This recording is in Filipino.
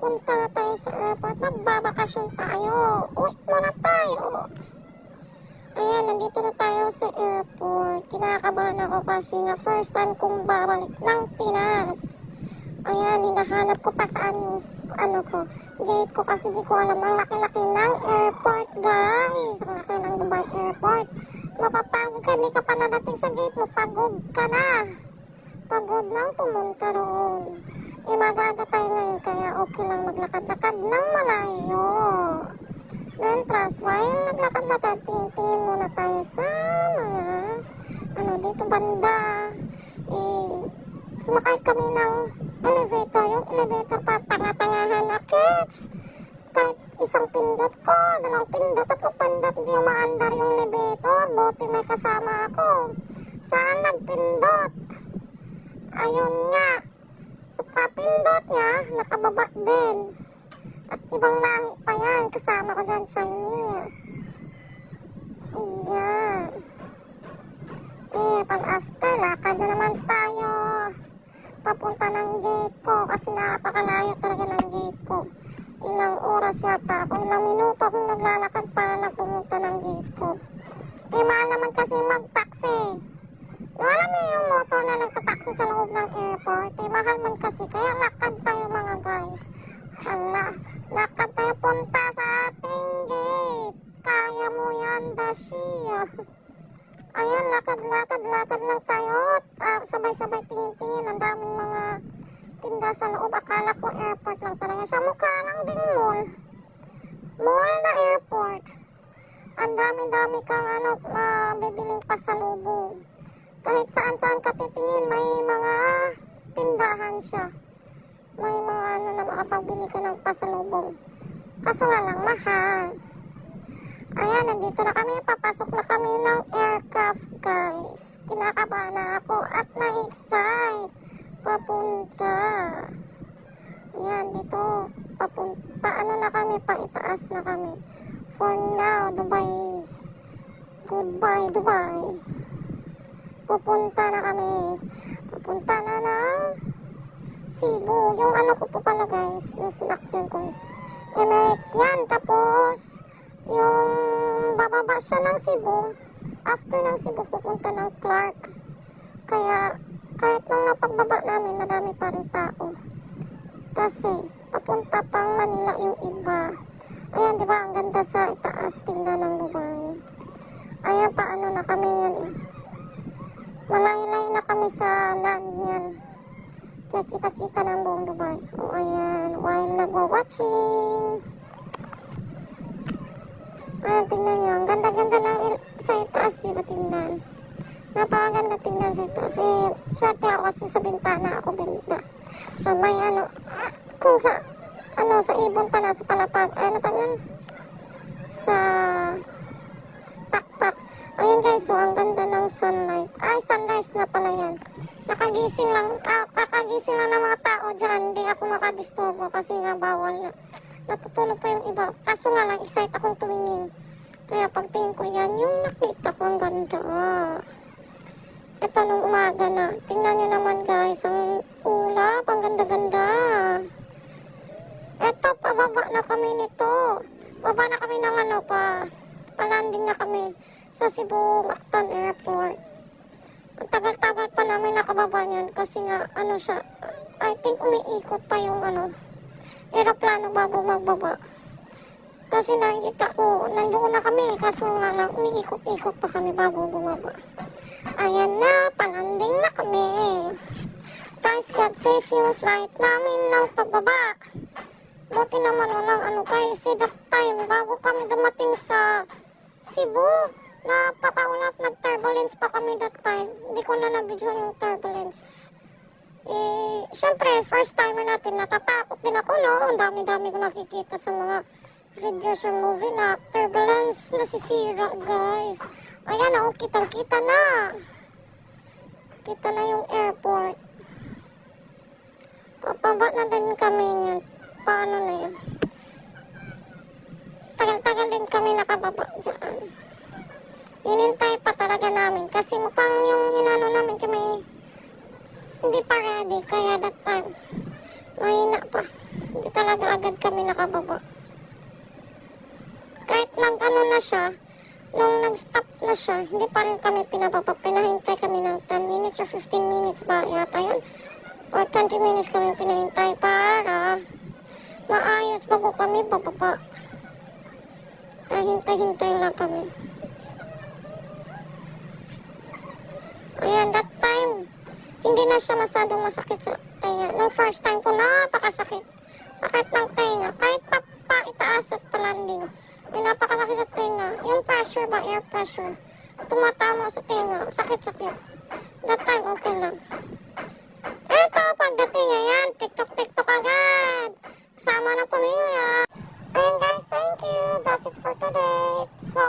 Punta na tayo sa airport. Magbabakasyon tayo. Uwi muna tayo. Ayan, nandito na tayo sa airport. Kinakabahan ako kasi nga first time kong babalik ng Pinas. Ayan, hinahanap ko pa saan yung gate ko kasi di ko alam. Ang laki-laki ng airport, guys. Ang laki ng Dubai Airport. Mapapagod ka, di ka pa nadating sa gate mo. Pagod ka na. Pagod lang pumunta roon. Magaga tayo ngayon, kaya okay lang maglakad-lakad ng malayo. Then, trust, while naglakad-lakad, tingin muna tayo sa mga, dito banda. Sumakay kami ng elevator. Yung elevator pa, tanga-tangahan na, catch. Kahit isang pindot ko, dalawang pindot, tatlong pindot, hindi umaandar yung elevator. Buti may kasama ako. Saan nagpindot? Ayun nga. Sa papindot niya, nakababa din. At ibang langit pa yan. Kasama ko dyan, Chinese. Ayan. Pag after, lakad na naman tayo. Papunta ng gate ko. Kasi napakalayo talaga ng gate ko. Ilang oras yata ako. Ilang minuto akong naglalakad para lang pumunta ng gate ko. Mahal naman kasi mag-taxi. Alam niyo yung motor na nagtataxi sa loob ng airport. Mahal man kasi. Kaya lakad tayo mga guys. Hala. Lakad tayo punta sa ating gate. Kaya mo yan, Dashi. Ayan, lakad lang tayo. Sabay-sabay tingin-tingin. Ang daming mga tinda sa loob. Akala ko airport lang talaga siya. Mukha lang din mall. Mall na airport. Ang dami-dami kang bibiling pasalubong. Kahit saan-saan ka titingin, may mga tindahan siya. May mga na makapagbili ka ng pasalubong. Kaso nga lang, mahal. Ayan, nandito na kami. Papasok na kami ng aircraft, guys. Kinakabahan na ako at na-excite. Papunta. Ayan, dito. Paano na kami? Paitaas na kami. For now, Dubai. Goodbye, Dubai. Pupunta na kami. Pupunta na ng Cebu. Yung ko po pala guys, yung sinakyan ko is Emirates yan. Tapos, yung bababa siya ng Cebu. After ng Cebu, pupunta ng Clark. Kaya, kahit nung napagbaba namin, madami pa rin tao. Kasi, papunta pang Manila yung iba. Ayan, di ba? Ang ganda sa itaas. Tingnan ng Dubai. Ayan, paano na kami yan eh. Malay-lay na kami sa land yan. Kaya kita-kita ng buong Dubai. O ayan, while nagwa-watching. Ayan, tingnan nyo. Ang ganda-ganda ng sa itaas, di ba tingnan? Napakaganda tingnan sa itaas. Swerte ako kasi sa bintana ako binita. So may kung sa ibon pa na sa palapag. Tingnan? Sa pakpak. Ayan guys, so ang ganda ng sunlight. Ay, sunrise na pala yan. Kakagising lang ng mga tao dyan. Hindi ako makadisturbo kasi nga bawal na. Natutulog pa yung iba. Kaso nga lang, excited akong tumingin. Kaya pagtingin ko yan, yung nakita ko ang ganda. Ito nung umaga na. Tingnan nyo naman guys, ang ulap, ang ganda-ganda. Ito, pababa na kami nito. Baba na kami ng palanding na kami sa Cebu Mactan Airport. Ang tagal-tagal pa namin nakababa niyan kasi nga siya, I think umiikot pa yung aeroplano bago magbaba. Kasi nakikita ko, nandoon na kami kaso nga lang umiikot-ikot pa kami bago bumaba. Ayan na, palanding na kami. Guys, God save yung flight namin ng pagbaba. Buti naman walang kasi that time bago kami dumating sa Cebu, napakaulap, nag-turbulence pa kami that time. Hindi ko na nabidyo yung turbulence. Syempre, first time natin, natatakot din ako, no? Ang dami-dami ko nakikita sa mga videos sa movie na turbulence nasisira, guys. Ayan, kitang-kita na. Kita na yung airport. Papaba na din kami yan. Paano na yan? Tagal-tagal din kami nakababa dyan. Inintay pa talaga namin kasi mukhang yung namin kami hindi pa ready, kaya that time mahina pa, hindi talaga kami nakababa. Kahit nag-ano na siya, nung nag-stop na siya, hindi pa rin kami pinababa. Pinahintay kami ng 10 minutes or 15 minutes ba yata yun? Or 20 minutes kami pinahintay para maayos bago kami bababa. Hintay-hintay lang kami. Ayan, that time, hindi na siya masyadong masakit sa tenga. Nung first time ko, napakasakit. Sakit ng tenga. Kahit pa itaas at palanding. Yung napakasakit sa tenga. Yung pressure ba, air pressure. Tumatama sa tenga. Sakit-sakit. That time, okay lang. Eto, pagdating ayan, TikTok agad. Kasama ng pamilya. Ayan guys, thank you. That's it for today. So,